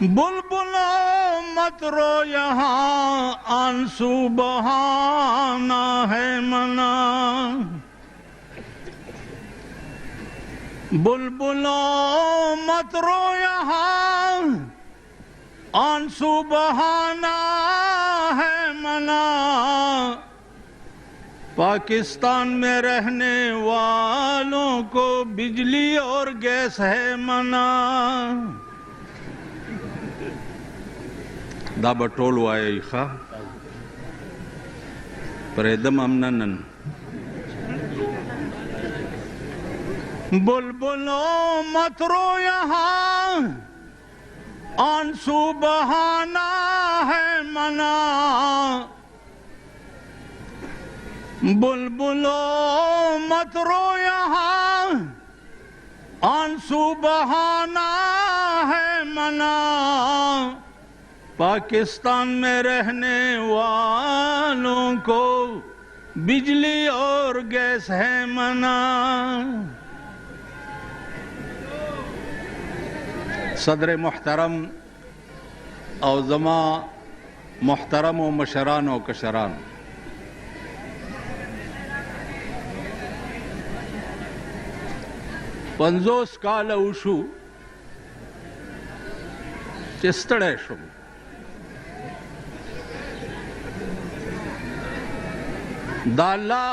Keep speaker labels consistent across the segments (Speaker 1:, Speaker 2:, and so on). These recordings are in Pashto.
Speaker 1: बुलबुलों मत रो यहाँ आंसू बहाना है मना। बुलबुलों मत रो यहाँ आंसू बहाना है मना। पाकिस्तान में रहने वालों को बिजली और गैस है मना। दा बटोल वाये खा पर एकदम अमनन। बुलबुलों मत रो यहाँ आंसू बहाना है मना। बुलबुलों मत रो यहाँ आंसू बहाना है मना। पाकिस्तान में रहने वालों को बिजली और गैस है मना। सदर मुहतरम और जमा मुहतरम व मशरान व कशरान, पंजोस काल उशु चिस्तड़े शुम दाला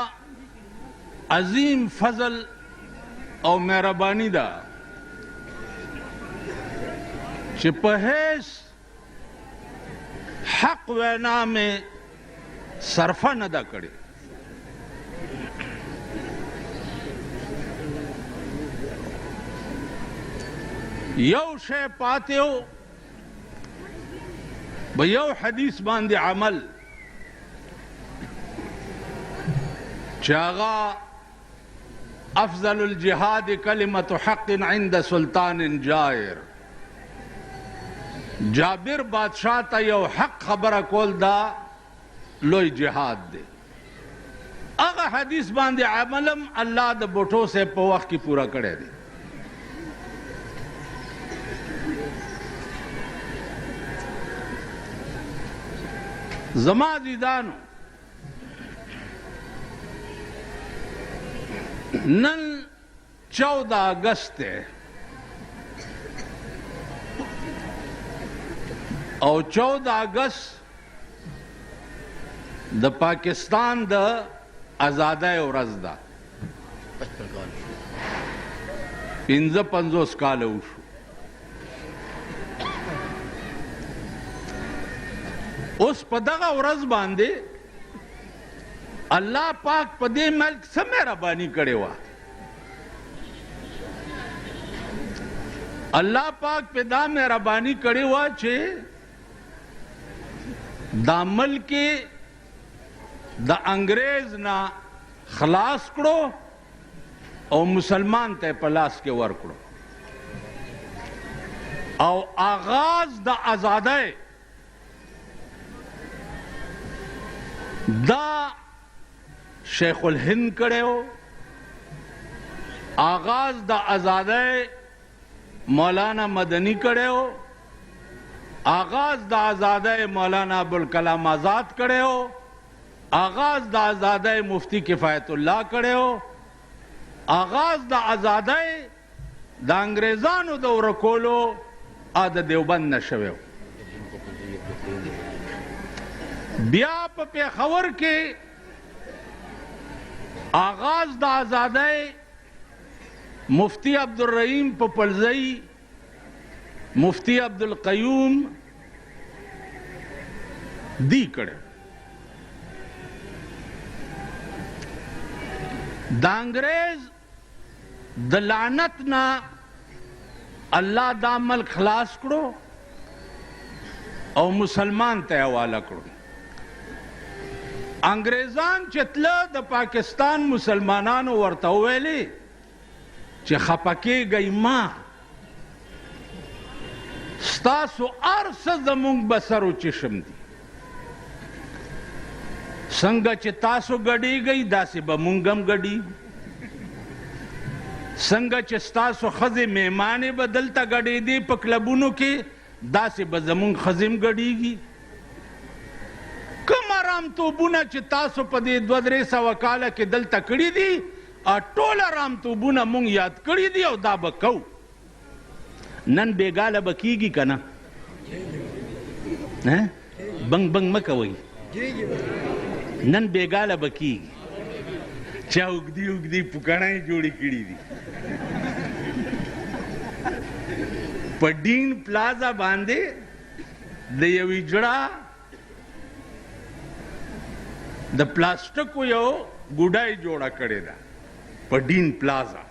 Speaker 1: अजीम फजल और मेहरबानी दा चिपहेस हक वैना में सरफा नदा करे। यौ शे पाते हो भयौ हदीस बांधे अमल चागा अफजलुल जिहाद कलिमतु हक़्क़िन इंद सुल्तान जायर। जाबिर बादशाह ता यो हक खबर कोल दा लोई जिहाद दे। अगर हदीस बांधे अमलम अल्लाह द बोटो से पवख की पूरा करे दे। जमादीदानो नन 14 अगस्त है और 14 अगस्त द पाकिस्तान द आजादा और रजदा 55 काल उशु। उस पदगा उरज बांधे अल्लाह पाक पदे मल्क से मेहरबानी करे वा। अल्लाह पाक पेदा मेहरबानी करे वा चे दामल के द अंग्रेज ना खलास करो और मुसलमान ते पलास के वर करो और आगाज द आजादाए दा शेखुल हिंद करे हो। आगाज द आजादाए मौलाना मदनी करे हो। आगाज द आजादाए मौलाना अबुल कलाम आजाद करे हो। आगाज द आजादाए मुफ्ती किफायतुल्लाह करे हो। आगाज द आजादाए द अंग्रेजानो द रकोलो आद देवबंद नशवे हो। ब्याप पे खबर के आगाज द आजादाए मुफ्ती अब्दुल रहीम पपलजई मुफ्ती अब्दुल कयूम दी करे। द अंग्रेज द लानत ना अल्लाह दामल खलास करो और मुसलमान ते हवाला करो। अंग्रेजान चितला द पाकिस्तान मुसलमानानो वर्ता वेले चे खपके गई मां स्तासो अर्स जमुंग बसरो चिशम दी संग चितासो गड़ी गई दासे बमुंगम गड़ी संग चिस्तासो खजे मेहमाने बदलता गड़ी दी पकलबुनो के داسې به زمونږ ښځې ګډېږي. کوم ارامتوبونه چې تاسو په دې 200-300 کاله کې دلته کړي دي ټول ارامتوبونه مونږ یاد کړي دي او دا به کوو. نن بېګاله به کېږي که نه؟ بنګ بنګ مه کوئ. نن بېګاله به کېږي. چا اوږدې اوږدې پوکڼۍ جوړې کړي دي. په ډین پلازا باندې د یوې جړه د پلاستیکو یو ګوډۍ جوړه کړې ده په ډین پلازا.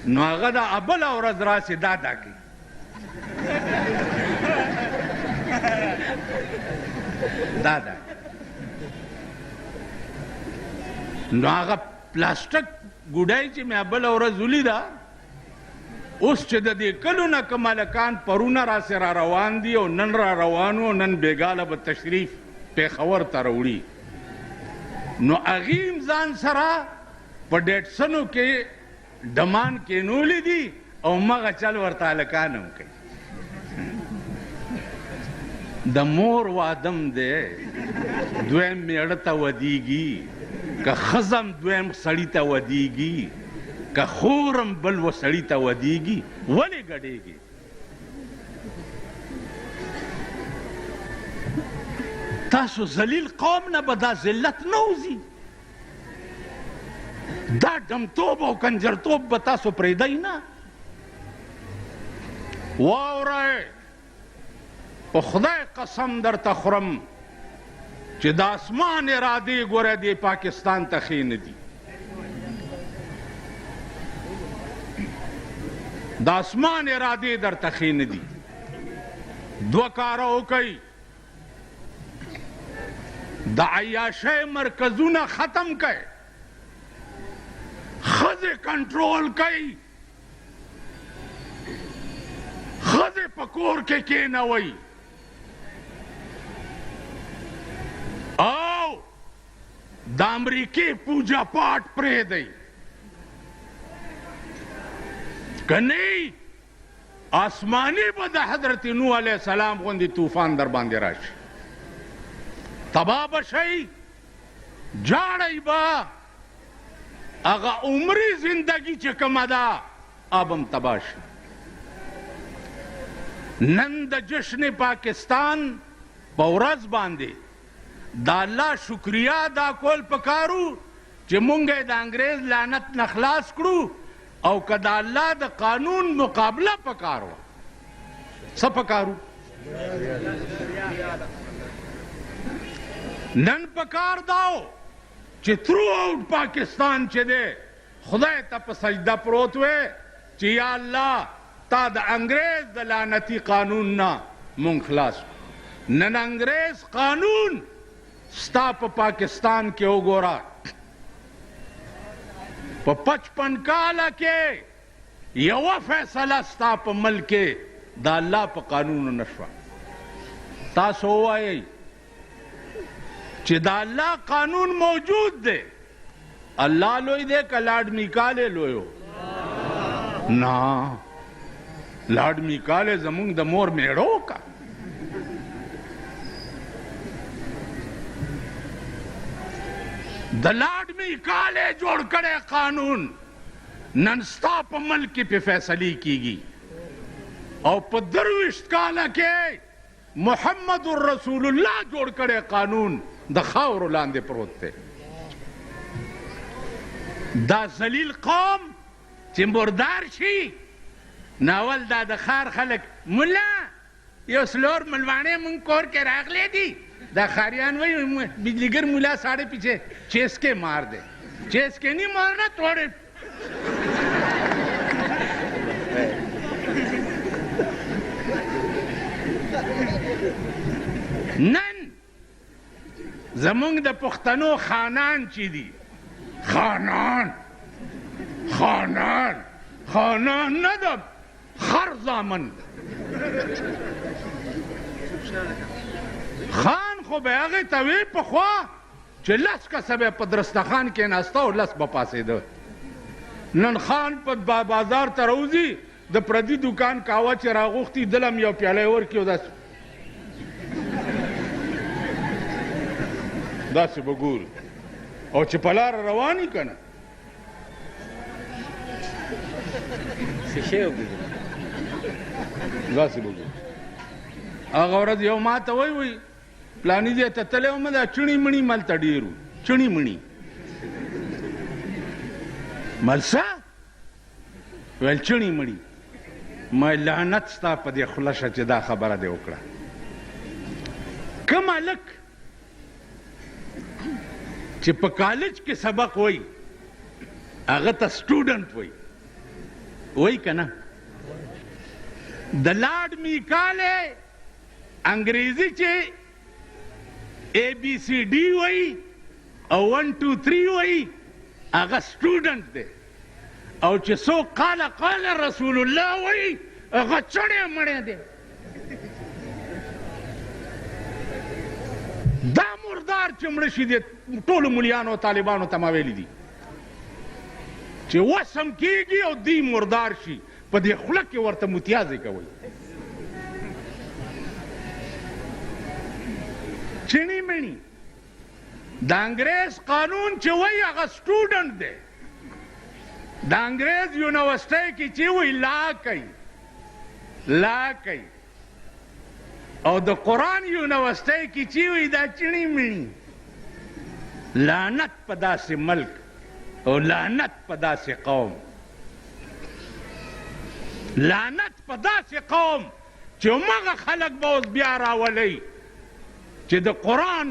Speaker 1: نو هغه د بله ورځ راسې دا کوي. دا نو هغه پلاستیک ګوډۍ چې مې بله ورځ ولیده، اوس چې د دې کلو نه که ملکان پرونه راسې را روان دي او نن را روان و، نن بېګاله به تشریف پېښور ته راوړي، نو هغې هم ځان سره په ډیټسنو کې ډمان کېنولي دي او مغه چل ورته هلکان هم کوي. د مور وادم دی دویم میړه ته ودیږي، که ښځم دویم سړي ته ودیږي، که خورم بل و سړي ته ودیږي. ولې ګډېږي؟ تاسو ذلیل قوم نه به دا ذلت نه وځي. دا ډمتوب او کنجرتوب به تاسو پرېږدئ نه. واورئ، په خدای قسم درته خورم چې د اسمان ارادې ګوره دې پاکستان ته ښې نه دي. د اسمان ارادې درته ښې نه دي. 2 کاره وکئ. د عیاشۍ مرکزونه ختم کئ، ښځې کنټرول کئ، ښځې په کور کې کېنوئ او د امریکې پوجا پاټ پرېږدئ. که نه آسماني به د حضرت نوح علیه السلام غوندې طوفان در باندې راشي، تباه به شئ، جاړئ به. هغه عمري زندگی چې کومه ده اب هم تباه شي. نن د جشن پاکستان په ورځ باندې د الله شکریا ادا کول پکارو چې مونږ یې د انګریز لعنت نه خلاص کړو، او که د الله د قانون مقابله پکار وه. څه پکارو؟ نن پکار داو چې تھرو آؤٹ پاکستان چې دی خدای ته په سجده پروت وی چې یا الله تا د انګریز د لعنتي قانون نه مونږ خلاص کړو. نن انګریز قانون ستا په پاکستان کې وګوره، په 55 کاله کې یوه فیصله ستا په ملک کې د الله په قانونو نه شوه. تاسو ووایئ چې د الله قانون موجود دی. الله لوی دی که لارډ میکالې لوی و؟ نه، لارډ میکالې زمونږ د مور میړه وکړه. د لارډ میکالې جوړ کړی قانون نن ستا په ملک کې پې فیصلې کیږي، او په 23 کاله کې محمد رسول الله جوړ کړی قانون د خاورو لاندې پروت دی. دا ذلیل قوم چې مردار شي، ناول دا د ښار خلک ملا یو سلور ملواڼې مونږ کور کې راغلی دي، دا ښاریان وایي بجلیګر ملا ساڑے پیچھے چیسکے مار دے. چیسکے نہیں مارنا، توڑے. نن زمونږ د پښتنو خانان چې دي، خانان نه د خر زامن. خان خو به هغې ته وی پخوا چې 10 کسه به په درستخان کې ناسته او 10 به پاسېده. نن خان په بازار ته راوځي د پردي دکان کاوه چې راغوښتي دلم یو پیاله یې ورکړي او داسې به ګوري او چې په لاره روان وي که نه داسې به ګوري. هغه ورځ یو ما ته وایي پلاني ځای ته تللی وم دا چڼي مڼي ملته ډېر وو چڼي مڼي ملسه ویل چڼي مڼي ما لعنت ستا په دې خوله شه چې دا خبره دې وکړه. کوم هلک چې په کالج کې سبق وایي هغه ته سټوډنټ وایي که نه؟ د لارډ میکالې انګریزي چې ABCD وایي او 1 2 3 وایي هغه سټوډنټ دی او چې څوک قال رسول الله وایي هغه چڼی مڼی دی. دا مردار چې مړه شي دی ټولو ملیانو او طالبانو ته ما ویلي دي چې وسم کېږي او دی مردار شي په دې خوله کې ورته متیازې کوئ. چڼي مڼي د انګریز قانون چې وایي هغه سټوډنټ دی. د انګریز یونیورسټۍ کې چې وایي لا کوي او د قرآن یونیورسټۍ کې چې وایي دا چڼي مڼي. لعنت په داسې ملک او لعنت په داسې قوم، لعنت په داسې قوم چې همغه خلک به اوس بیا راولئ چې د قرآن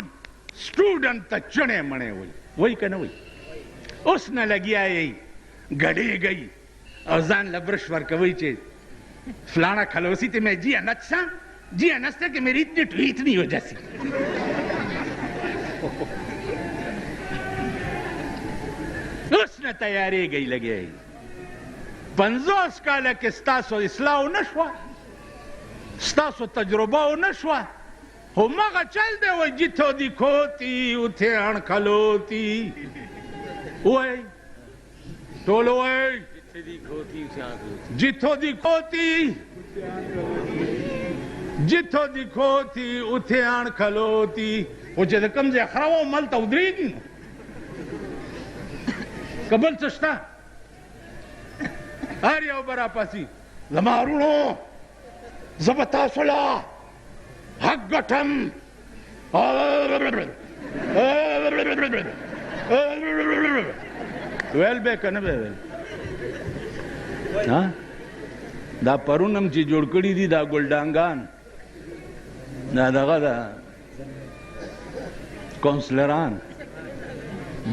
Speaker 1: سټوډنټ ته چڼی مڼی وایي که نه وایي؟ اوس نه لګیا یئ گڑیگئی اور ځان له برش ورکوئ چې فلانا کھلوسی تے میں جی انت سا جی انستا کہ میری اتنی ٹویٹ نہیں ہو جیسی. اوس نه تیارېږئ لګیا 50 کاله کې ستاسو اصلاح ونه شوه ستاسو تجربه ونه شوه همغه چل دی وایي جتو دیکھوتی اتھے اڻکھلوتی وایي ټولو وایي جتو دیکھوتی اتھے اڻکھلوتی. خو چې د کوم ځای خره وه هملته ودرېږي نو که بل څه شته هر یو به راپاسي زما وروڼو زه به تاسو له حق ګټم ویل به که نه به ویل. دا پرون هم چې جوړ کړي دي دا ګلډانګان دا دغه ده کونسلران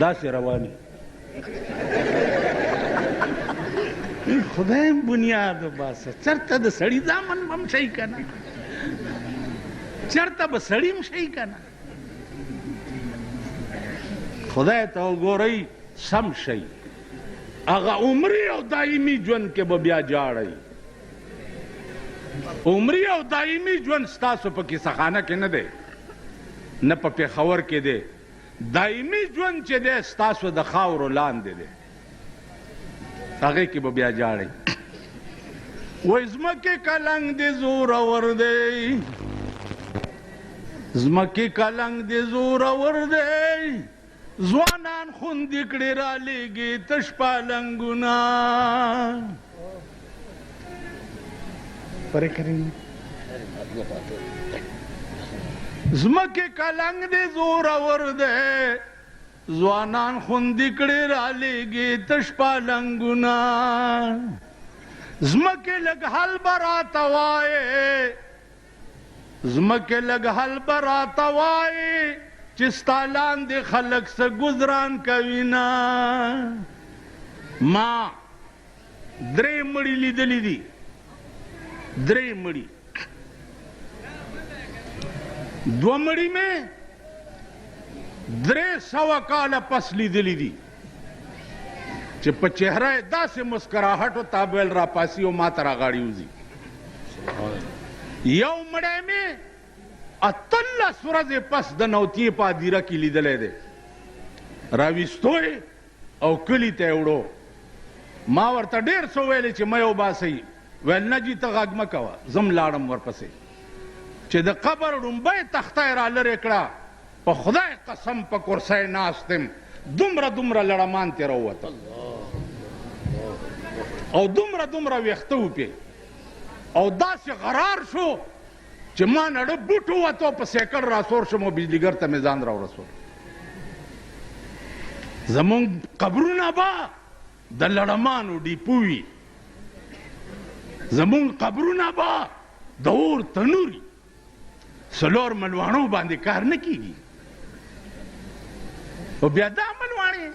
Speaker 1: داسې رواني خدایم بنیاد وباسه چېرته د سړي دامن به هم شي که نه چېرته به سړي هم شي که نه خدای ته وګورئ سم شي هغه عمري او دایمي ژوند کې به بیا جاړئ. عمري او دایمي ژوند ستاسو په کیسهخانه کې نه دی نه په پېښور کې دی. دایمي ژوند چې دی ستاسو د خاورو لاندې دی هغې کې به بیا جاړئ. وایي ځمکې کلنګ دې زورور دی ځمکې کلنګ دې زورور دی ځوانان خوندې کړې رالیږي تش پالنګونه پرې کریم ځمکې کلنګ دې زورور دی ځوانان خوندې کړې رالیږي تش پالنګونه ځمکې لږ حل به راته وایې ځمکې لږ حل به راته وایې چې ستا لاندې خلک څه ګزران کوي نه. ما 3 مړي لیدلي دي 3 مړي 2 مړي مې 300 کاله پس لیدلي دي چې په چهره یې داسې مسکراهټ و تابل راپاسي او ما ته راغاړي وځي. یو مړی مې 18 ورځې پس د نوتیې په هدیره کې لیدلی دی راویستو او کلي ته یې وړو. ما ورته ډېر څه ویلې چې مه یې وباسئ ویل نه جی ته غږ مه کوه زم لاړم ورپسې چې د قبر ړومبی تخته یې را لرې کړه په خدای قسم په کرسی ناست یم دومره لړمان ترې راووتل او دومره ویښته وپې او داسې غرار شو چې ما نړه بوټ ووتو په سیکل راسور شم او بجلیګر ته مې ځان راورسول زمونږ قبرونه به د لړمانو ډیپو وي زمونږ قبرونه به د اور تنوري څلور ملواڼو باندې کار نه کیږي او بیا دا ملواڼې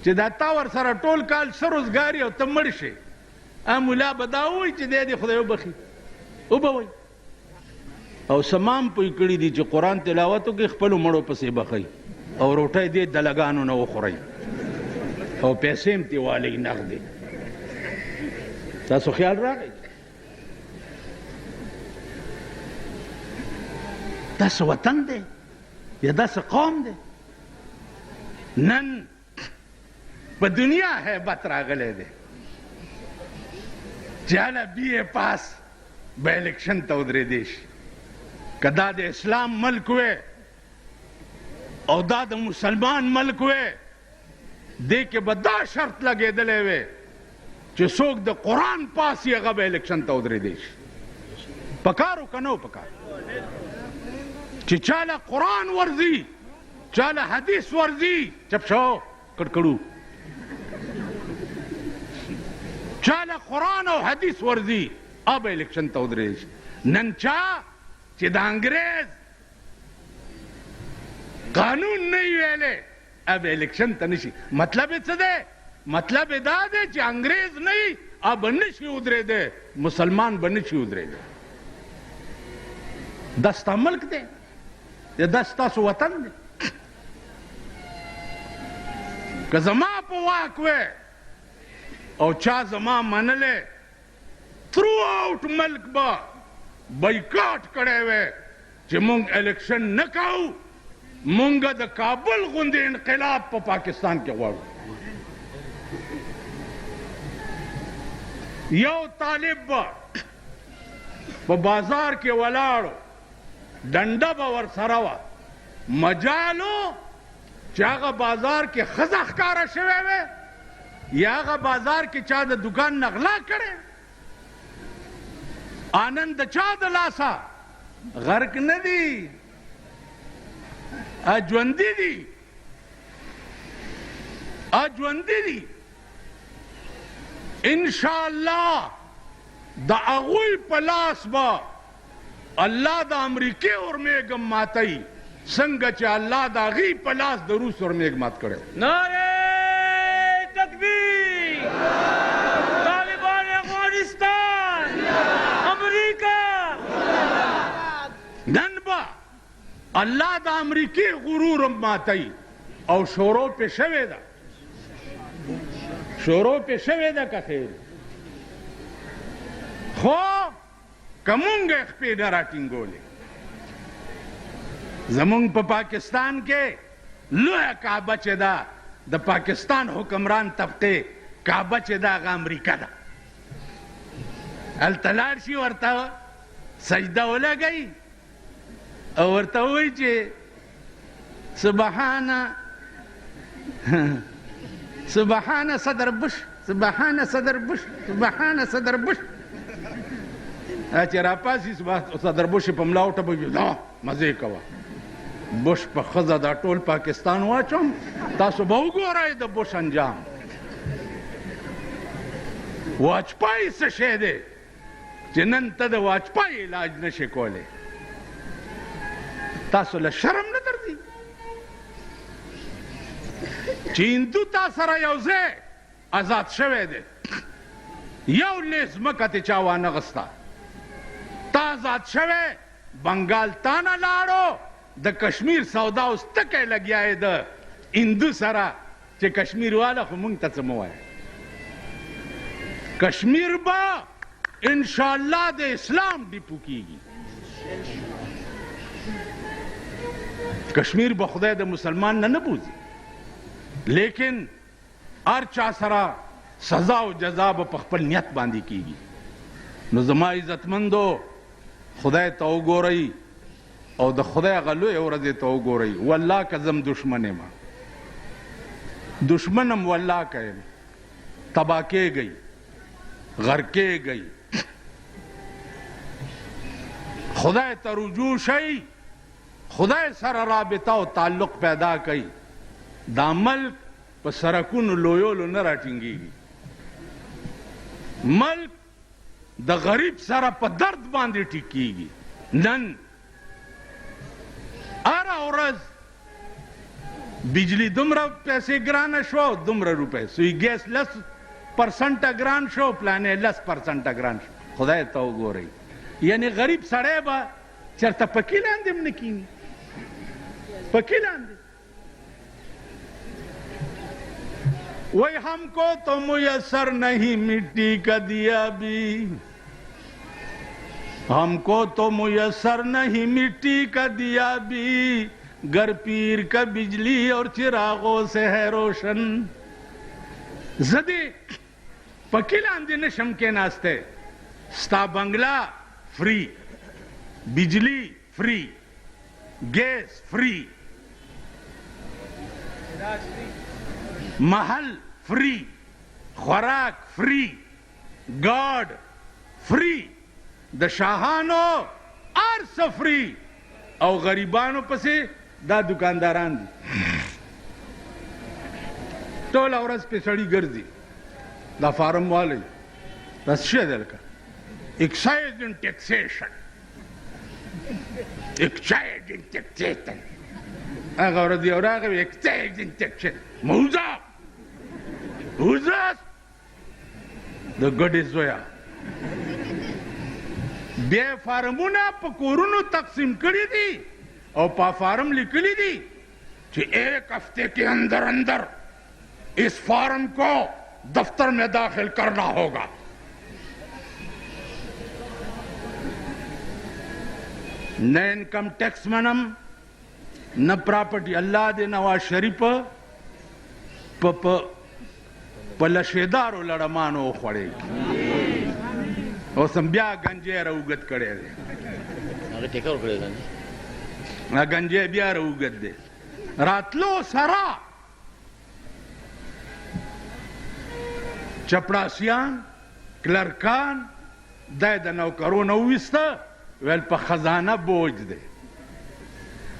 Speaker 1: چې دا تا ورسره ټول کال ښه روزګار او ته مړ شې ملا به دا ووایي چې دی دې خدای وبخي وبه وایي او سمام پوی کړي دي چې قرآن تلاوت وکړي خپلو مړو پسې بخئ او روټۍ دې دلګانو نه وخورئ او پیسې هم ترې والئ نغدې تاسو خیال راغی داسې وطن دی یا داسې قوم دی نن په دنیا هیبت راغلی دی چې هله بی اے پاس به الیکشن ته ودرېدی شي که دا د اسلام ملک وی او دا د مسلمان ملک وی دې کې به دا شرط لګېدلی وی چې څوک د قرآن پاس یې هغه به الیکشن ته ودرېدی شي پکار و که نه و پکار چې چاله قرآن ورځي چاله حدیث ورځي چپ شو کړکړو چاله قرآن او حدیث ورځي اب الیکشن ته ودرېدی شي نن چا چې د انګریز قانون نه ویلې اب الیکشن ته نشي مطلب یې څه دی مطلب یې دا دی چې انګریز نه وي اب نشي ودرېدی مسلمان به نشي ودرېدی دا ستا ملک دی دا ستاسو وطن دی که زما په واک وی او چا زما منلی تھرو آؤٹ ملک به بایکاټ کړی وی چې مونږ الیکشن نه کوو مونږ د کابل غوندې انقلاب په پاکستان کې غواړو یو طالب به په بازار کې ولاړو ډنډه به ورسره وه مجالو چې هغه بازار کې ښځه ښکاره شوی وی یا هغه بازار کې چا د دکان نه غلا کړی آنند د چا د لاسه غرق نه دي ژوندي دي انشاءالله د هغوی په لاس به الله د امریکې اورمیږم ماتوي څنګه چې الله د هغې په لاس د روس اورمیږ مات کړی
Speaker 2: نعرہ تکبیر طالبان افغانستان امریکا
Speaker 1: نن به الله د امریکې غرور ماتوي او شروع پې شوې ده که خیر خو که مونږ یې خپې نه راټینګولې زمونږ په پاکستان کې لویه کعبه چې ده د پاکستان حکمران طبقې کعبه چې ده هغه امریکا ده هلته لاړ شي ورته سجده ولګوي او ورته ووایي چې سبحان صدر بش سبحان صدر بش سبحان صدر بش چې راپاسي صدر بش په ملا وټپوي دا مزې کوه بش په ښځه دا ټول پاکستان واچوم تاسو به وګورئ د بش انجام واجپای څه شی دی چې نن ته د واجپای علاج نشې کولی تاسو له شرم نه درځي چې هندو تا سره یو ځای آزاد شوی دی یو لیز ځمکه تې چا وانغسته تا آزاد شوی بنګال تا نه لاړو د کشمیر سودا اوس ټکی لګیا یې د هندو سره چې کشمیر واله خو مونږ ته څه مه وایه کشمیر به انشاءالله د اسلام ډیپو کیږي کشمیر به خدای د مسلمان نه بوزي لیکن هر چا سره سزا او جزا به په خپل نیت باندې کیږي نو زما عزتمندو خدای ته وګورئ او د خدای هغه لویې ورځې ته وګورئ. والله که زم دشمن یم، دشمنم والله که یم، تباه کېږئ، غرقېږئ. خدای ته رجوع شئ، خدای سره رابطه او تعلق پیدا کړئ. دا ملک په سرکونو لویولو نه راټینګېږي. ملک د غریب سره په درد باندې ټیکېږي. نن هره ورځ بجلی دومره پیسې ګرانه شوه، دومره روپۍ سوی ګیس 10% ګران شو، پلانې 10% ګران شو. خدای ته وګورئ. یعنی غریب سړی به چېرته پکې لاندې هم نه کیني، پکې لاندې. وہی ہم کو تو میسر نہیں مٹی کا دیا بھی، ہم کو تو میسر نہیں مٹی کا دیا بھی، گر پیر کا بجلی اور چراغوں سے ہے روشن. زدی پکې لاندې نشم کېناستی. ستا بنگلا فری، بجلی فری، گیس فری، محل فری، خوراک فری، گارد فری، د شاهانو ارس فری، او غریبانو پسې دا دکانداران دي. ټوله ورځ پې سړي ګرځي. دا فارم والی دا څه شی دی لکه ایکسایز اینڈ ټیکسیشن، ایکسایز اینڈ ټیکسیشن. هغه ورځ یو راغی ایکسایز اینڈ ټیکسیشن. موزه Who's that? د ګډې زویه. بیا فارمونه په کورونو تقسیم کړي دي او په فارم لیکلي دي چې 1 ہفتے کے اندر اندر اس فارم کو دفتر میں داخل کرنا ہوگا. نہ انکم ٹیکس منم، نہ پراپرٹی. الله دې نواز شریف په لشیدارو لړمانو وخوړېږي. اوس هم بیا ګنجی راوږد کړی دی. ګنجی بیا راوږد دی. راتلو سره چپړاسیان، کلرکان دی د نوکرونه وویسته، ویل په خزانه بوج دی.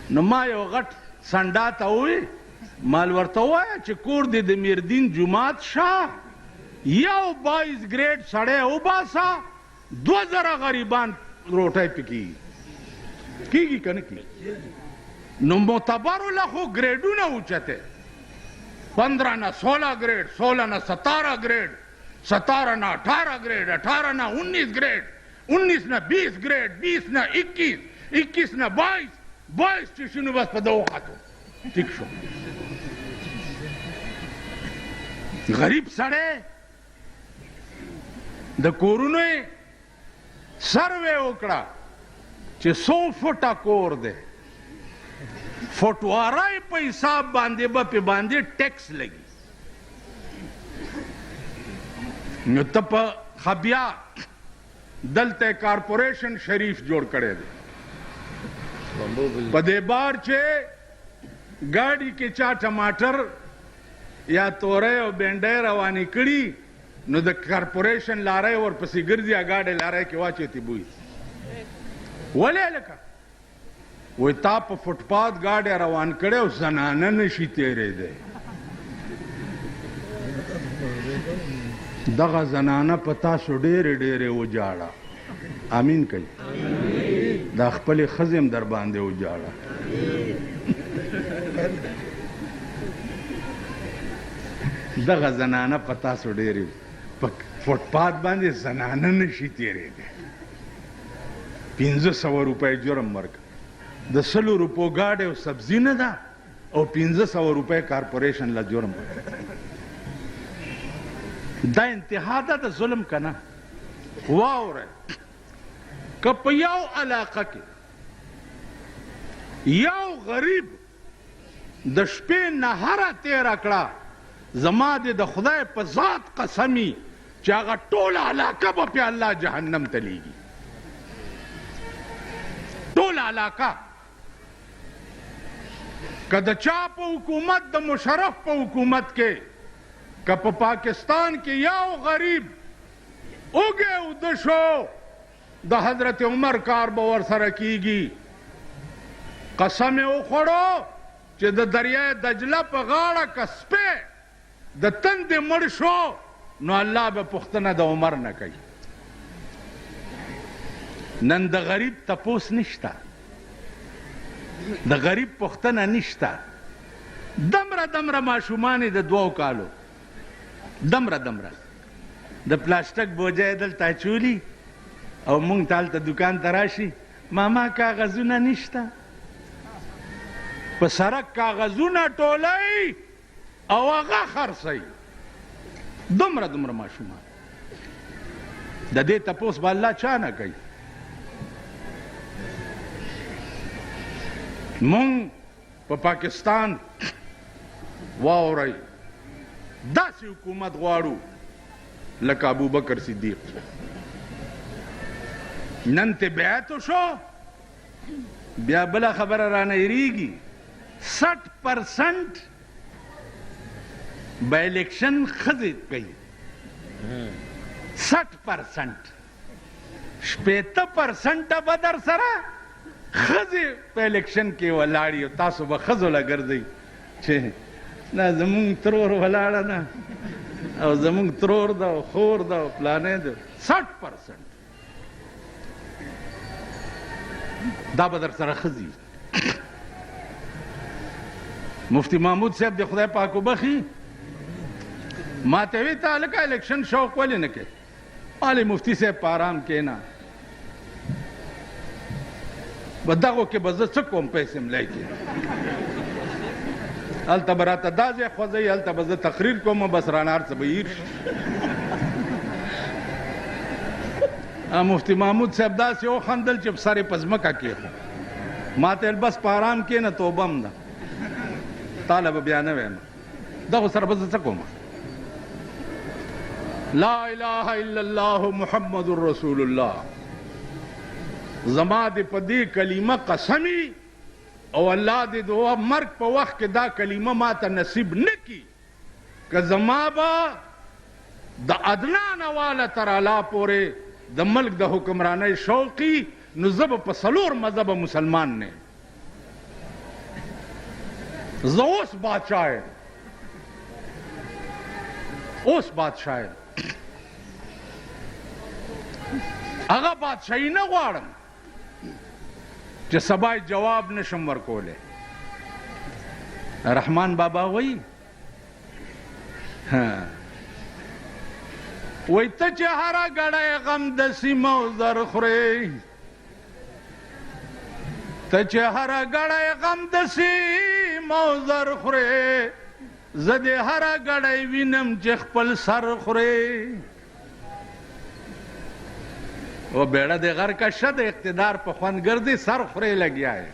Speaker 1: نو ما یو غټ سنډا ته ووی، مال ورته ووایه چې کور دې د میردین جومات شه، یو 22 ګریډ سړی وباسه، 2000 غریبان روټۍ پې کېږي. کېږي که نه کېږي؟ نو معتبرو له خو ګریډونه اوچته، 15 نه 16 ګریډ، 16 نه 17 ګریډ، 17 نه 18 ګریډ، 18 نه 19 ګریډ، 19 نه 20 ګریډ، 20 نه 21، 21 نه 22، 22 چې شو نو بس په دغو خطو ټیک شو. غریب سړی د کورونو یې سروې وکړه چې 100 فوټه کور دی، فوټوارۍ په حساب باندې به پې باندې ټیکس لګي. نو ته په خبیا دلته کارپوریشن شریف جوړ کړی دی. په دې بار چې ګاډي کې چا ټماټر یا تورۍ او بینډۍ روانې کړي، نو د کارپوریشن لارۍ ورپسې ګرځي، ګاډۍ لارۍ کې واچوي بوی. ولې لکه وایي تا په فوټپات ګاډی روان کړی او زنانه نشي تېرېدی. دغه زنانه په تاسو ډېرې ډېرې وجاړه. امین کوي. دا خپلې ښځې هم در باندې وجاړه. دغه زنانه په تاسو ډېرې په فوټپات باندې زنانه نشي تېرېدی. 500 روپۍ جرم ورکړه. د 100 روپو ګاډی او سبزي نه ده او 500 روپۍ کارپوریشن له جرم. دا انتها ده د ظلم که نه؟ واورئ، که په یو علاقه کې یو غریب د شپې نهره تېره کړه، زما دې د خدای په ذات قسمي چې هغه ټوله علاقه به پې الله جهنم ته لیږي. ټوله علاقه که د چا په حکومت د مشرف په حکومت کې که په پاکستان کې یو غریب اوږې اوده شو د حضرت عمر کار به ورسره کیږي. قسم یې وخوړو چې د دریای دجله په غاړه که سپی د تندې مړ شو نو الله به پوښتنه د عمر نه کوي. نن د غریب تپوس نشته، د غریب پوښتنه نشته. دمره ماشومان د 2 کالو دمره د پلاستیک بوجه دلته اچولي او مونږ ته هلته دکان ته راشي ماما کاغذونه نشته. په سړک کاغذونه ټولوي او هغه خرڅوي. دومره ماشومان. د دې تپوس به الله چا نه کوي. مونږ په پاکستان واورئ داسې حکومت غواړو لکه ابوبکر صدیق. نن ته بیعت وشو بیا بله خبره رانه هېرېږي. 60% به الیکشن ښځې کوي. 60% 80% به در سره ښځې په الیکشن کې ولاړې او تاسو به ښځو له ګرځئ چې نه زمونږ ترور ولاړه ده او زمونږ ترور ده او خور ده او پلانې ده. 60% دا به در سره ښځې. مفتی محمود صاحب د خدای پاک وبخي ما ته وی ته هلکه الیکشن شوق ولې نه کوې؟ مالې مفتی صاحب په ارام کښېنه به دغو کې به زه څه کوم پیسې ملای کړي. هلته به راته دا ځای خوځوي هلته به زه تقریر کوم بس رانه هر څه به هیر شي. مفتی محمود صاحب داسې وخندل چې سر یې په ځمکه کېښود. ما ته ویل بس په ارام کښېنه توبه م ده تاله به بیا نه وایم دغو سره به زه څه کوم. لا اله الا الله محمد رسول الله. زما دې په دې کلمه قسمي او الله دې د مرګ په وخت کې دا کلمه ما ته نصیب نه کي که زما به د ادنا نه واله تر اعلی پورې د ملک د حکمرانۍ شوقي نو زه به په 4 مذهبه مسلمان نه یم. زه اوس بادشاه یم. اوس بادشاه یم. هغه بادشاهي نه غواړم چې سبا جواب نشم ورکولی. رحمان بابا وایي وایي ته چې هره ګړی غم د سیمه او زر خورې ته چې هره ګړی غم د سیمه او زر خورې زه دې هره ګړی وینم چې خپل سر خورې. وہ بیڑا دے غر کا شد اقتدار پہ خوان گردی سر خورے لگیا ہے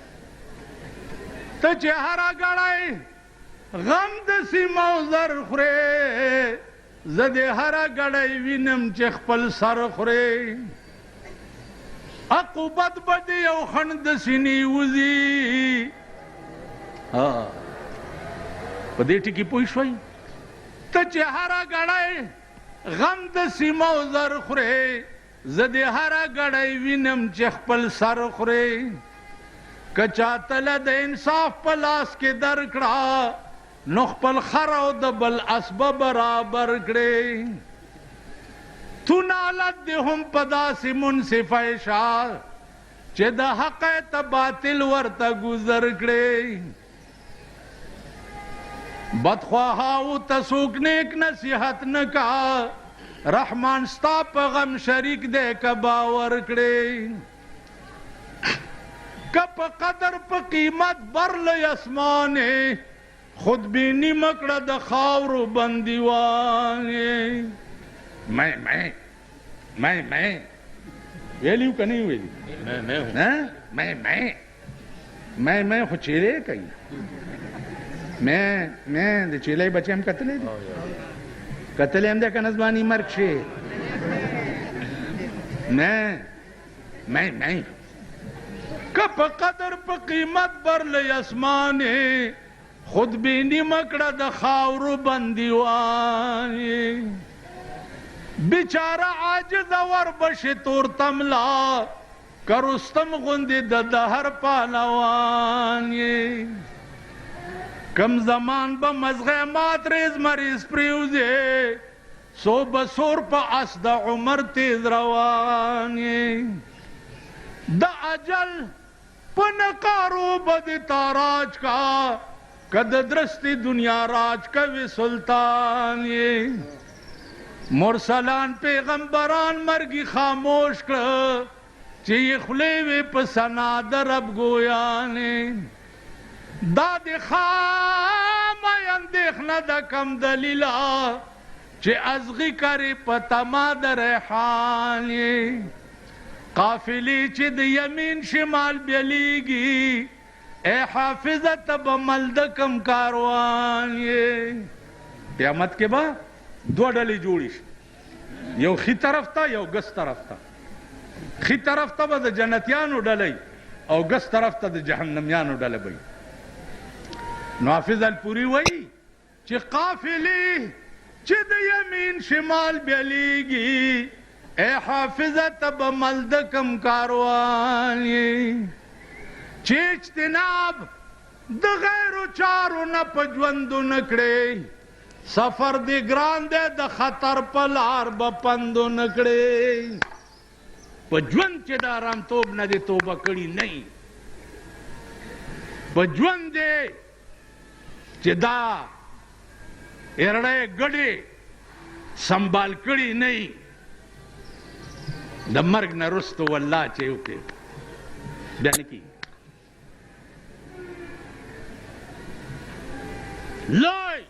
Speaker 1: تو چہرہ گڑائی غم دسی موزر خورے زدے ہرہ گڑائی وینم چخ پل سر خورے عقوبت بدی او خند سینی وزی. پدے ٹکی پوش ہوئی تو چہرہ گڑائی غم دسی موزر خورے زدی هره ګړی وینم چې خپل سر خورې که چا تله د انصاف په لاس کې درکړه نو خپل خر او د بل اسبه برابر کړې. تو نالت دې هم په داسې منصفه شه چې د حق ته باطل ورته ګذر کړې. بدخواهاو ته څوک نیک نصیحت نه کا رحمان ستا پا غم شریک دے کا باور کڑے کا پا قدر پا قیمت برل اسمانے خود بینی مکڑا دا خاورو بندیوانے. میں ویلیو کا نہیں ویلی میں خود چیلے کئی میں دے چیلے بچے ہم قتلے دی قتل هم ده که نزبانی مرگ شه मैं कप कदर पे कीमत बरले आसमाने खुद भी निमकड़ा द खावरू बंदीवानी बेचारा आज दवर बशे तोर तमला करुस्तम गुंदी दहर पालवान कम जमान ब मजगे मातरेज मरीज प्रियुजे सो बसोर प असद उमर तेज रवान द अजल पनकारो बद ताराज का कद दृष्टि दुनिया राज कवि सुल्तान मुरसलान पैगंबरान मरगी खामोश कर चे खुले वे पसना दरब गोयाने दाद खाम देखना द कम दलीला चे अजगी करे पतमा दरहान काफिली चिद यमीन शिमाल बेलीगी ए हाफिजत बमल्द कम कारवान क़यामत के बाद दो डली जोड़ी यो खी तरफ था यो गस तरफ था खी तरफ था बद जन्नतियानो डले और गस तरफ था जहन्नमियानो डले भाई नाफिज अलपुरी वही चे काफिली चिद यमीन शिमाल बेलीगी ए हाफिजत बमल्द कम कारवान चेच तिनाब द गैरो चारो न पजवंदो नकड़े सफर दे ग्रांदे द खतर पलार बपंदो नकड़े पजवन चे दाराम तोब न दे तोबा कड़ी नहीं पजवन दे चिदा एरड़े गड़े संभाल कड़ी नहीं द मर्ग न रुस्तो वल्ला चे उके बयान की लोई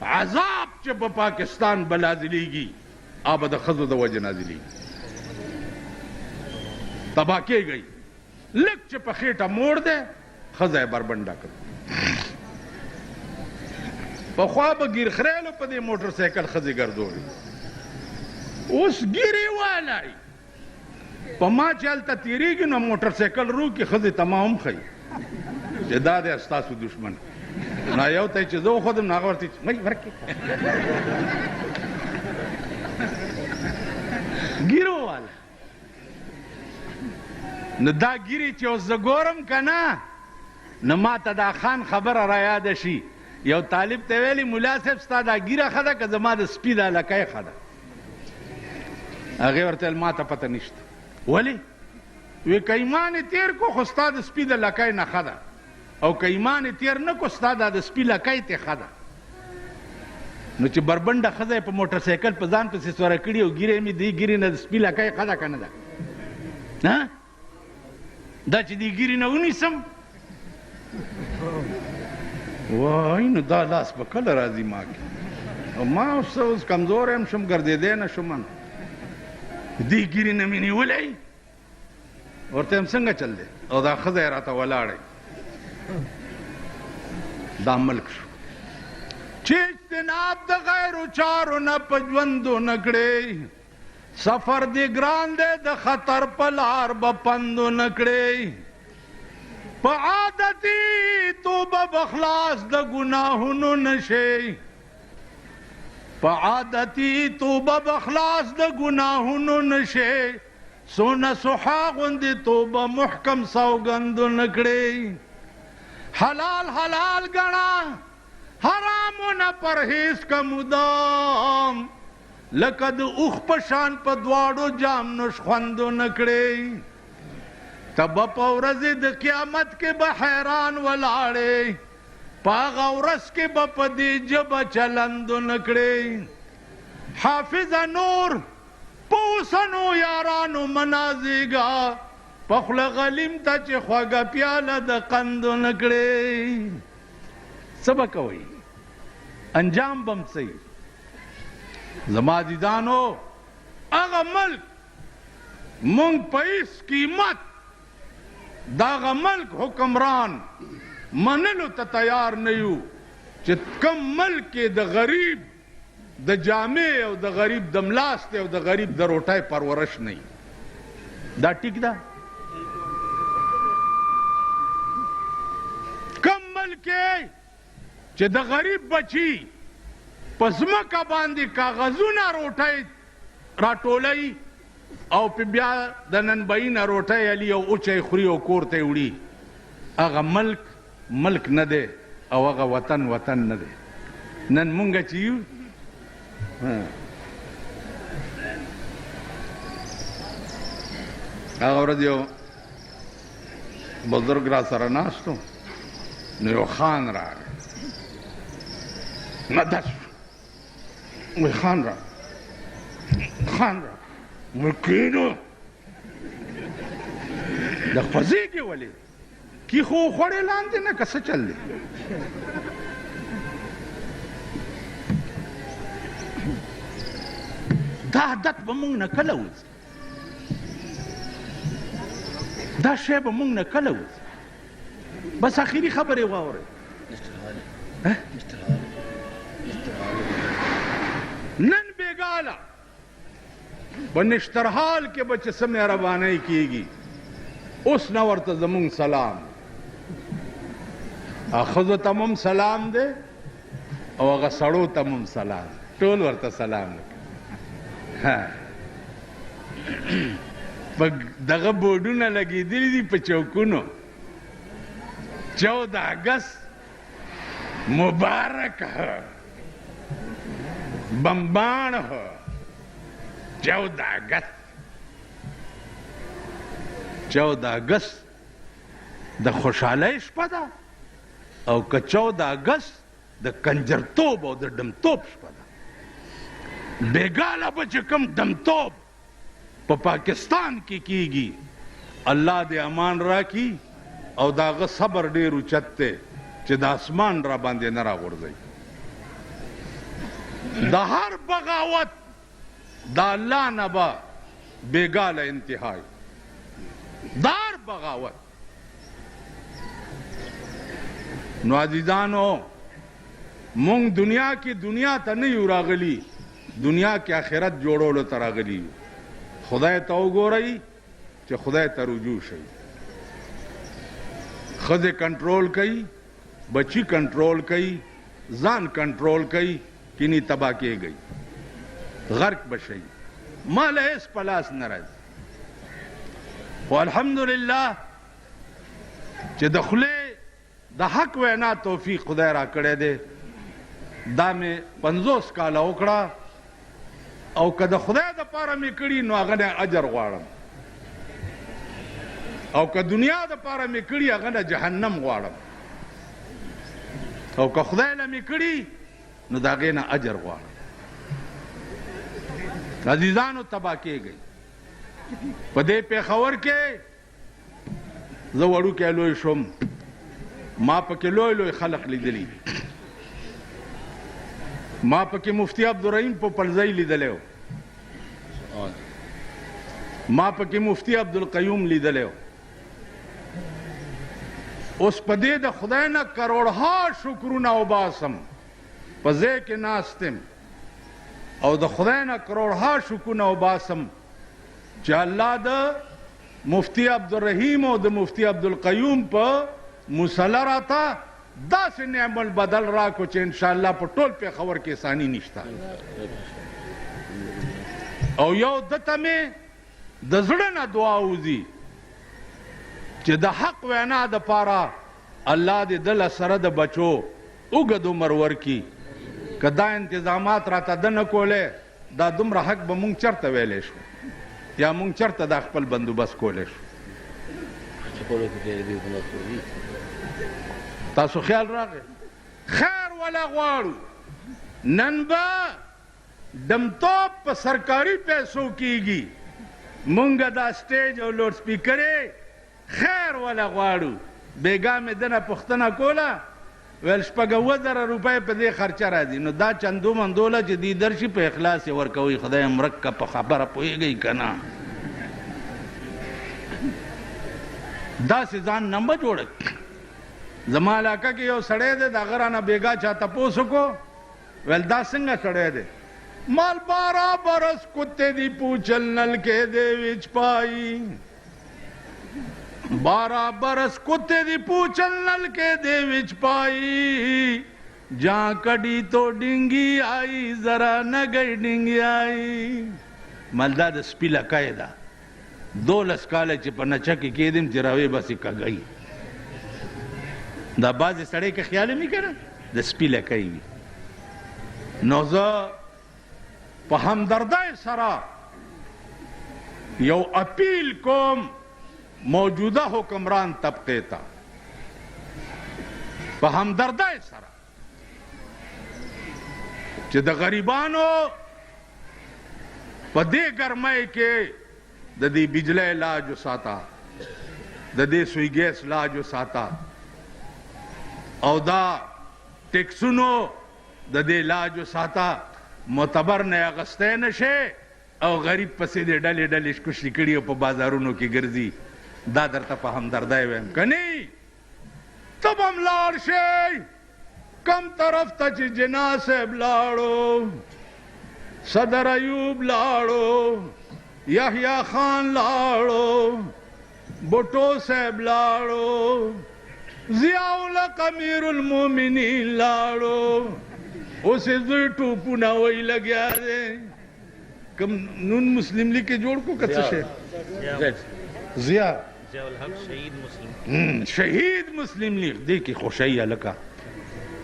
Speaker 1: आजाब च पाकिस्तान बलाजिलीगी आबद खजो द वजह नाजिलीगी तबाह की गई लिख च पखेटा मोड़ दे खजा बरबंडा कर पख्वाब गिर खरेलो पदे मोटरसाइकिल खजे गर्दोरी उस गिरी वाला पमा चलता तेरी की ना मोटरसाइकिल रू की खजे तमाम खई दादे अस्तासु दुश्मन ना यो तय चीजों खुद नागवरती मैं वर्क गिरो वाला न दा गिरी चे उस जगोरम कना न माता दा खान खबर राया दशी यो तालिब तेवेली मुलासिब स्ता दा गिरा खदा का जमा द स्पीदा लकाय खदा अगे वर्तल माता पता निश्त वली वे कईमान तेर को खुस्ता द स्पीदा लकाय न खदा او کایمان تیر نه کو ستاده د سپیلا کایته خدا نو چې بربنده خزه په موټر سایکل په ځان پسې سوره کړی او ګیره می دی ګیره نه د سپیلا کای خدا کنه دا ها دا چې دی ګیره نه ونیسم وای نو دا لاس په کله راځي ما کې او ما اوس کمزور هم شم ګرځېدې نه شم دی ګیره نه مې نیولې ورته هم څنګه چل دی او دا خزه راته ولاړې دا ملک شو چیز تناب دا غیر چارو نا پجوندو نکڑے سفر دی گراندے دا خطر پلار بپندو نکڑے پا عادتی توبہ بخلاص دا گناہنو نشے پا عادتی توبہ بخلاص دا گناہنو نشے سونا سحاغن دی توبہ محکم سوگندو نکڑے حلال حلال گنا حرامو نہ پرہیز کا مدام لقد اخ پشان پا دوارو جام نش خوندو نکڑے تب پورزی د قیامت کے بحیران ولاڑے پاغا ورس کے بپدی جب چلندو نکڑے حافظ نور پوسنو یارانو منازی گا پخل غلیم تا چه خواگا پیالا دا قندو نکڑے سبک ہوئی انجام بم سی زمادیدانو اغا ملک منگ پیس قیمت داغا ملک حکمران منلو تا تیار نیو چه کم ملک دا غریب د جامع او د غریب د ملاست او د غریب د روټۍ پرورش نه دا ټیک ده کم ملک چې د غریب بچی په ځمکه باندې کاغذونه روټۍ راټولوي او په بیا د ننبعي نه روټۍ علي او اوچی خوري او کور ته یې وړي هغه ملک نه دی او هغه وطن نه دی نن مونږ چې یو هغه ورځ یو بزرګ را سره ناست و نو یو خان راغی نه داس وی خان را وی کینو د خوځېږي ولې کی خو خوړې لاندې نه که څه چل دی دا عادت به مونږ نه کله وځي دا شی به مونږ نه کله وځي بس اخري خبرې واورئ نن بیګاله په نشترحال کې به چې څه مهربانۍ کېږي اوس نه ورته زمونږ سلام ښځو ته هم سلام دی او هغه سړو ته هم سلام ټول ورته سلام په دغه بورډونه لګېدلي دي په چوکونو 14 اگست مبارک ہے بمبان ہے 14 اگست د خوشحالۍ شپه ده او که 14 اگست د کنجرتوب او د ډمتوب شپه ده بیګاله به چې کوم ډمتوب په پاکستان کې کیږي الله دې امان راکړي او د هغه صبر ډېر اوچت دی چې د اسمان را باندې نه راغورځوي د هر بغاوت د الله نه به بیګاله انتهای د هر بغاوت نو عزیزانو مونږ دنیا کې دنیا ته نه یو راغلي دنیا کې آخرت جوړولو ته راغلي یو خدای ته وګورئ چې خدای ته رجوع شئ ښځې کنټرول کوي بچی کنټرول کوي ځان کنټرول کوي کینی تبا کېږئ غرق بشئ ماله هېڅ په لاس نه راځي خو الحمدلله چې د خولې د حق وینا توفیق خدای را کړی دی دا مې 50 کاله وکړه او که د خدای دپاره مې کړي نو هغه نه اجر غواړم او که دنیا دپاره مې کړي هغه نه جهنم غواړم او که خدای له مې کړي نو د هغې نه اجر غواړم عزیزانو تباه کېږئ په دې پېښور کې زه وړوکی لوی شوم ما پکې لوی خلق لیدلی ما پکې مفتی عبدالرحیم پوپلزی لیدلی و ما پکې مفتی عبدالقیوم لیدلی و اوس په دې د خدای نه کروڑها شکرونه وباسم په ځای کې ناست یم او د خدای نه کروڑها شکرونه وباسم چې الله د مفتی عبدالرحیم او د مفتی عبدالقیوم په مصله راته داسې نعم البدل راکو چې انشاءالله په ټول پېښور کې ثاني نشته او یو دته مې د زړه نه دعا وځي چې د حق وینا دپاره الله دې دله سره د بچو اوږد عمر ورکړي که دا انتظامات راته ده نه کولی دا دومره حق به مونږ چېرته ویلی شو یا مونږ چېرته دا خپل بندوبست کولی شو تاسو خیال راغی خیر ولا غواړو نن به دمتوب په سرکاري پیسو کیږي مونږ دا سټیج او لوډ سپیکرې خیر ولا غواړو بیګا مې دنه پوښتنه کوله ویل 2,000 روپۍ په دې خرچه راځي نو دا چندو مندوله چې دی درشي په اخلاص یې ورکوئ خدای مرکه په خبره پوهېږئ که نه داسې ځان نه به جوړه زما علاقه کې یو سړی دی د هغه رانه بیګا چا تپوس وکړو ویل دا څنګه سړی دی माल 12 बरस कुत्ते दी पूछल नलके दे विच पाई, 12 बरस कुत्ते दी पूछल नलके दे विच पाई, जहां कड़ी तो डिंगी आई जरा न गई डिंगी आई। मलदा द स्पिला कायदा 12 काले च په نچه کې کېدم چې راوي بسې کږی دا بعضې سړی که خیال یې نه کنه د سپي لکۍ وي. نو زه په همدردۍ سره یو اپیل کوم موجوده حکمران طبقې ته، په همدردۍ سره چې د غریبانو په دې ګرمۍ کې د دې بجلی علاج وساته، د دې سوی ګیس علاج وساته، او دا ټیکسونو د دې علاج وساته، معتبر نه اغستی نشي او غریب پسې دې ډلې ډلې کوشلي کړي او په بازارونو کې ګرځي. دا درته په همدردۍ وایم که نه ته به هم لاړ شئ کم طرف ته چې جناح صاحب لاړو، صدر ایوب لاړو، یحیی خان لاړو، بوټو صاحب لاړو، ضیاء الحق امیر المومنین لاړو، اوس یې زوی ټوپونه وی لګیا دی. کوم نون مسلم لیگ کې جوړ کو که څه شی؟ ضیاء الحق شهید مسلم لیگ دی کې خوشی هلکه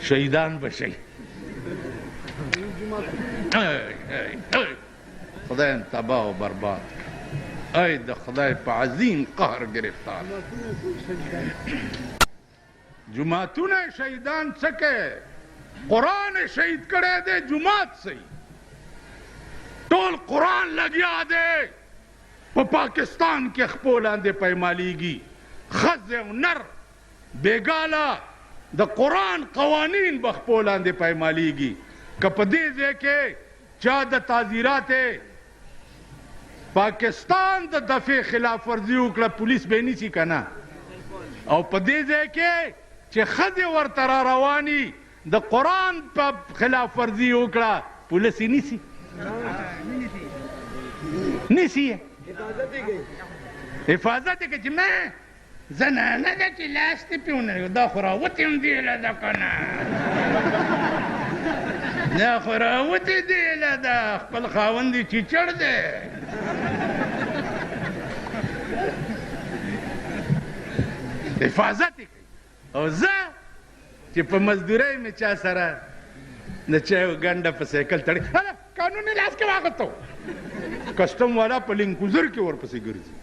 Speaker 1: شهیدان به شي. خدای تباه و برباد ای د خدای په عظیم قهر گرفتار. جماعتونه شهیدان څه کوي؟ قرآن شهید کړی دی، جماعت صحیح ټول قرآن لګیا دی. په پاکستان کې خپو لاندې پیمالیږي، ښځې او نر بېګاله د قرآن قوانین به خپو لاندې پیمالیږي. که په دې ځای کې چا د تعزیرات پاکستان د دفع خلاف ورزي وکړه پولیس به یې نیسي که نه؟ او په دې ځای کې چې ښځې ورته را رواني د قرآن په خلاف ورزي وکړه پولیس یې نیسي؟ نیسي یې حفاظت یې کوي چې مه زنانه ده چې لاس دې پې ونه دا خو راوتې هم دیله ده که نه، دا خو راوتې دیله ده، خپل خاوند یې چیچړ دی. حفاظت یې کوي. او زه چې په مزدورۍ مې چا سره د چایو ګنډه په سایکل تړي قانوني لاس کې واغتو، کسټم والا په لینکوزر کې ورپسې ګرځي.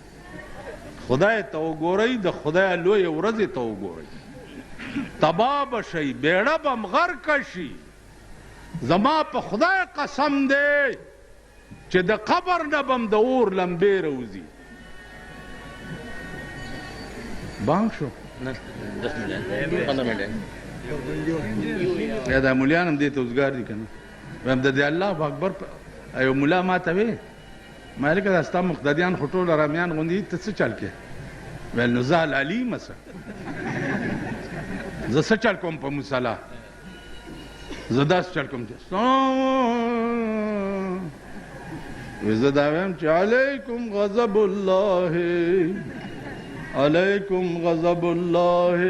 Speaker 1: خدای ته وګورئ، د خدای لویې ورځې ته وګورئ. تباه به شئ، بیړه به م غرقه شي. زما په خدای قسم دی چې د قبر نه به م د اور لمبې راوځي. بانک شو یا دا مولیان هم دې ته اوزګار دي که نه؟ وایم د دې الله اکبر. یو ملا ما ته وی ما لکه دا ستا مقتدیان خو ټول ارامیان غوندې ته څه چل کې؟ ویل نو زه العلي مسه زه څه چل کوم په مصله؟ زه داسې چل کوم چې زه دا وایم چې علیکم غضب الله، علیکم غضب الله.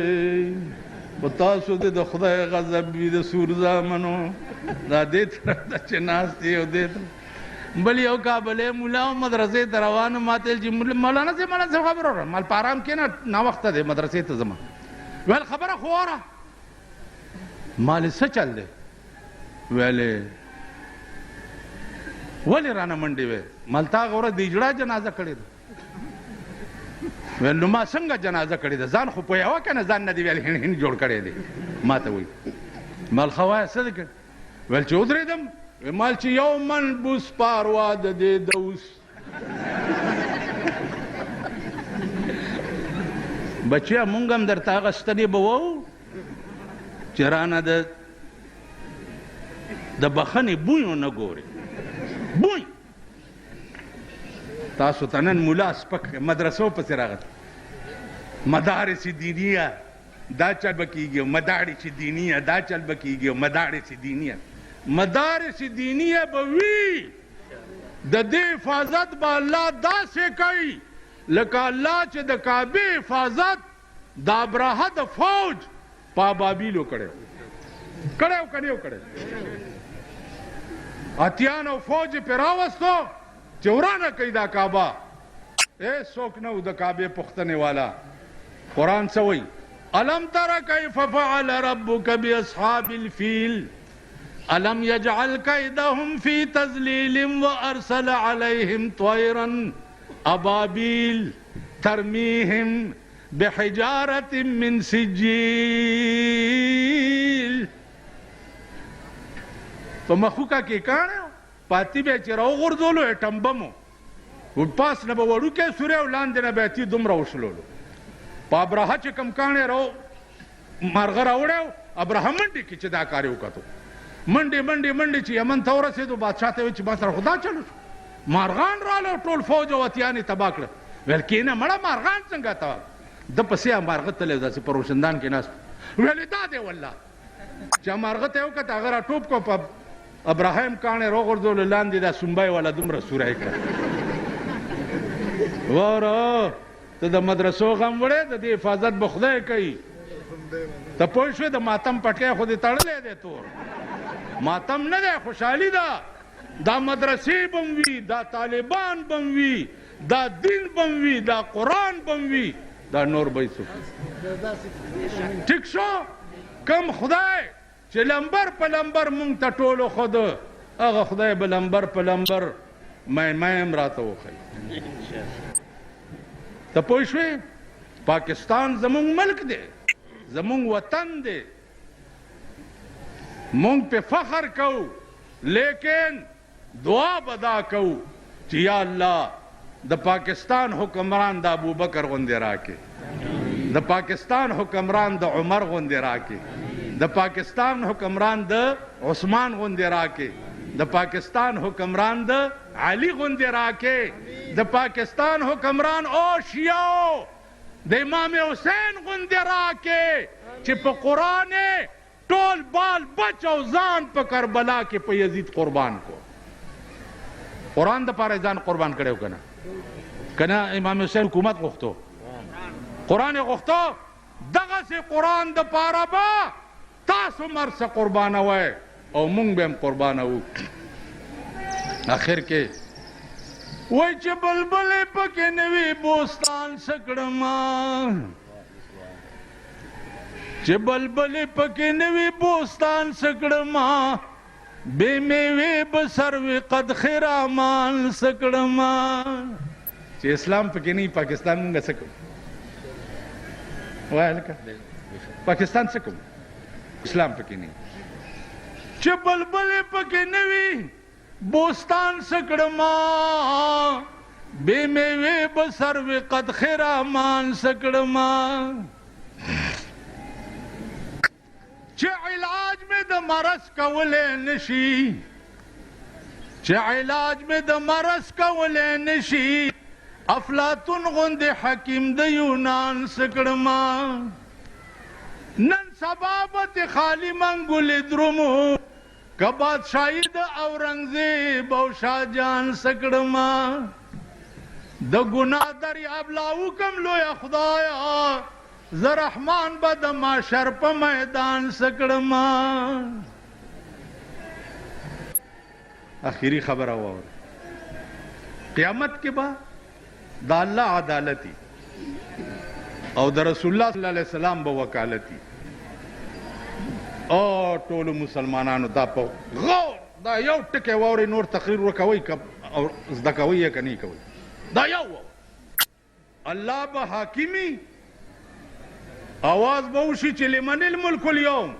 Speaker 1: په تاسو دې د خدای غضب وي د سور زامنو. دا دې طرف ته چې ناست دی او دې بل یو کابلی مولا مدرسې ته روان ما ته ویل چې مولانا صاحب مولانا صاحب خبره وکړه مال په ارام کښېنه ناوخته دی مدرسې ته ځمه. ویل خبره خو واره مال څه چل دی؟ ویلې ولې رانه منډې وې؟ مال تا هغه ورځ د اجړا جنازه کړې ده. ویل نو ما څنګه جنازه کړې ده؟ ځان خو پوهېوه که نه ځان نه دې ویل هند جوړ کړی دی. ما ته وایي مال ښه وایه څه دې کړ؟ ویل چې ودرېدم مال چې یو من بوس پاروا د دې دوس. بچیا مونږ هم درته هغه ستنې به وو چې رانه د بخښنې بوی ونه ګورې. بوی تاسو ته نن ملا سپک مدرسو پسې راغلی مدارس دینیه دا چل به کېږي او مدارس دینیه دا چل به کېږي او مدارس دینیه. مدارس دینیه به وي د دې حفاظت به الله داسې کوي لکه الله چې د کعبې حفاظت د ابرهه د فوج په ابابیلو کړی اتیانو فوج پې راوستو چې ورانه کوي دا کعبه څوک نه و د کعبې پوښتنې والا قرآن څه وایي الم تر کیف فعل ربک باصحاب الفیل الم یجعل کیدهم فی تضلیل وارسل علیهم طیرا ابابیل ترمیهم بحجارة من سجیل په مخوکه کې کاڼه پاتې به چې راوغورځولو اټم بمو پاس نه به وړوکی سورې او لاندې نه به یې دومره وشلولو په ابرهه چې کوم کاڼې مارغه راوړی ابرهه منډې کې چې دا کار یې وکتو منډې چې یمن ته ورسېدو بادشاه ته ویل چې ما سره خو دا چلو شو مارغان راغله ټول فوج او اتیان یې تباه کړه ویل کېنه مړه مارغان څنګه تباه د پسې مارغه تللی داسې په روشندان کې ناست ویلې دا دی والله چې مارغه ته یې وکړه هغه راټوپ کړو په ابراهیم کاڼې راوغورځولو لاندې دا سنبی والا دومره سوری کړه واره ته د مدرسو غم وړې د دې حفاظت به خدای کوي ته پوه شوې د ماتم پټکی خو دې تړلی دی تور ماتم نه دی خوشحالي ده دا مدرسې به م وي دا طالبان به م وي دا دین به م وي دا قرآن به م وي دا نور به یې څوک ټیک شو کم خدای چې لمبر په لمبر مونږ ته ټولو ښود هغه خدای به لمبر په لمبر میم راته وښیي ته پوه شوې پاکستان زمونږ ملک دی زمونږ وطن دی مونږ پې فخر کوو لیکن دعا به دا کوو چې یا الله د پاکستان حکمران د ابوبکر غوندې راکې د پاکستان حکمران د عمر غوندې راکې د پاکستان حکمران د عثمان غوندې راکې د پاکستان حکمران د علي غوندې راکې د پاکستان حکمران او شیعو د امام حسین غوندې راکې چې په قرآن ټول بال بچ او ځان په کربلا کې په یزید قربان کو قرآن د پاره ځان قربان کړی که نه کنه امام حسین حکومت غوښتو قرآن یې غوښتو دغسې قرآن د پاره به تاسو مرسه قربانوئ او مونږ به هم قربانوو آخر کې وای چې بلبلې پکې نه وي بوستان څه کړمه چې بلبلې پکې نه وي بوستان څه کړمه بې میوې به سروې قد خرامان څه کړمه چې اسلام پکې نه وي پاکستان مونږ څه کوو وایه هلکه پاکستان څه کوو اسلام پکې نه چې بلبلې پکې نه وي بوستان څه کړمه بې میوې به سروې قد خرامان څه کړمه چې علاج مې د مرض کولی نشي چې علاج مې د مرض کولی نشي افلاطون غوندې حکیم د یونان څه کړمه نن سبا به د خالي منګولې درومو که بادشاهي د اورنګزیب او شاهجان څه کړمه د ګناه دریاب لا وکم لویه خدایه زه رحمان به د ماشر په میدان څه کړمه آخري خبره واوره قیامت کې به د الله عدالتي او د رسول الله صلی الله علیه وسلم به وکالتي او ټولو مسلمانانو دا په غور دا یو ټکی واورئ نور تقریر وکوئ او زده کوئ یې که نه کوئ دا یو الله به حاکمي آواز به وشي چې لمن الملک اليوم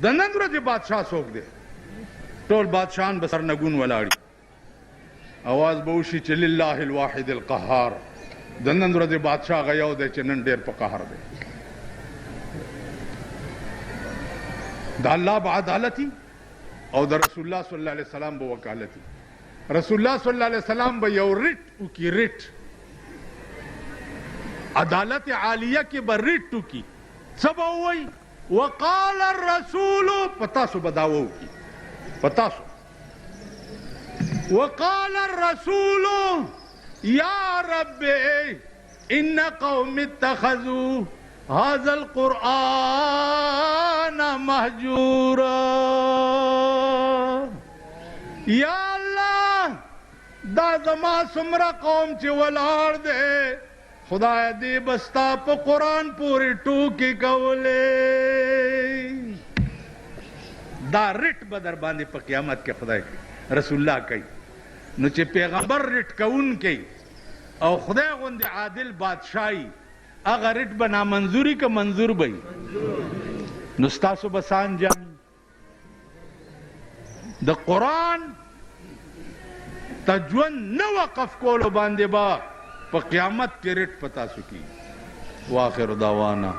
Speaker 1: د نن ورځې بادشاه څوک دی ټول بادشاهان به سرنګون ولاړي آواز به وشي چې لله الواحد القهار د نن ورځې بادشاه هغه یو دی چې نن ډېر په قهر دی د الله به عدالتي او د رسول الله صلی الله علیه وسلم به وکالتي رسول الله صلی الله علیه وسلم به یو ریټ وکړي ریټ عدالت عالیه کې به ریټ وکړي څه به ووایي وقال الرسول په تاسو به دعوه وکړي पता सो वक़ाल अर्रसूल या रब्बे इन्न कौमी इत्तखज़ू हाज़ल कुरआन महजूरा। या अल्लाह दा ज़मा सुमरा कौम च वलाड़ दे खुदाए दी बस्ता प कुरान पूरी टूकी कवले दा रिट बदर बांधे प क़यामत के खुदा की रसूलुल्लाह कई नु चे पैगंबर रिट कउन कई और खुदा गुंद आदिल बादशाही अगर रिट बना मंजूरी का मंजूर बई नुस्तासु बसान जन द कुरान तजवन न वक़फ कोलो बांधे बा प क़यामत के रिट पता सुकी। वाखिर दावाना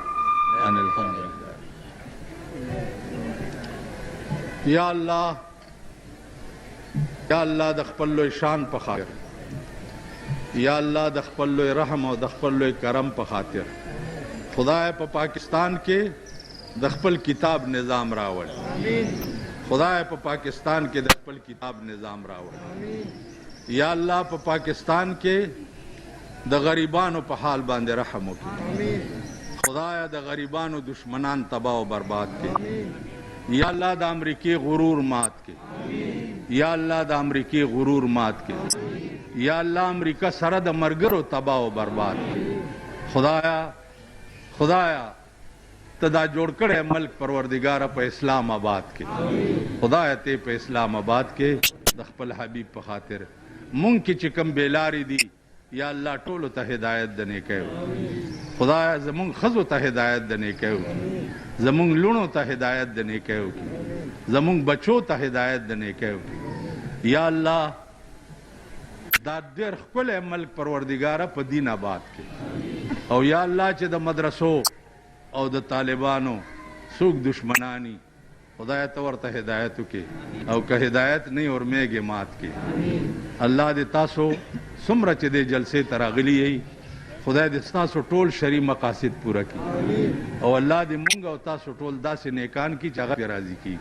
Speaker 1: अनिल हम्दुलिल्लाह। या अल्लाह द खपल लोई शान प खातिर, या अल्लाह द खपल लोई रहम और द खपल लोई करम प खातिर खुदाए प पाकिस्तान के द खपल किताब निज़ाम रावल। खुदाए प पाकिस्तान के द खपल किताब निज़ाम रावल। या अल्लाह प पाकिस्तान के द गरीबानो प हाल बांधे रहम की। खुदाया द गरीबानो दुश्मनान तबाह बर्बाद के। या अल्लाह द अमरीकी गुरूर मात के। या अल्लाह द अमरीकी गुरूर मात के। या अल्लाह अमरीका सरद मरगरो तबाह बर्बाद के। खुदाया तदा जोड़ करे मल्क परवरदिगार प इस्लामाबाद के। खुदाया ते प इस्लामाबाद के द खपल हबीब प खातिर मुंग की चिकम बेलारी दी। या अल्लाह टोलो ता हिदायत दने कहो। खुदाया जमुंग खजो ता हिदायत दने कहो। जमुंग लुणो ता हिदायत दने कहो। जमुंग बचो ता हिदायत दने कहो। या अल्लाह दा देर खपल मल्क परवरदिगार प दीन आबाद के। और या अल्लाह चे द मदरसो और द तालिबानो सूख दुश्मनानी खुदाया तवर ता हिदायत के और का हिदायत नहीं और मेगे मात के। अल्लाह दे तासो सुमरा चे दे जलसे तरागली यही खुदा दे तासो टोल शरी मकासिद पूरा की। और अल्लाह दे मुंगा और तासो टोल दा से नेकान की जगह पे राजी की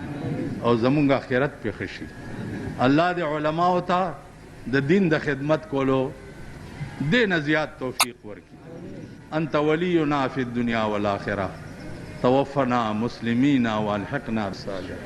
Speaker 1: और जमुंगा खैरत पे खुशी। अल्लाह दे उलमा होता द दिन द खिदमत कोलो दे नजियात तौफीक वर्की। अंत वलीयुना फी दुनिया वल आखिरा तवफ़ना मुस्लिमीना वअल्हिक़ना बिस्सालिहीन।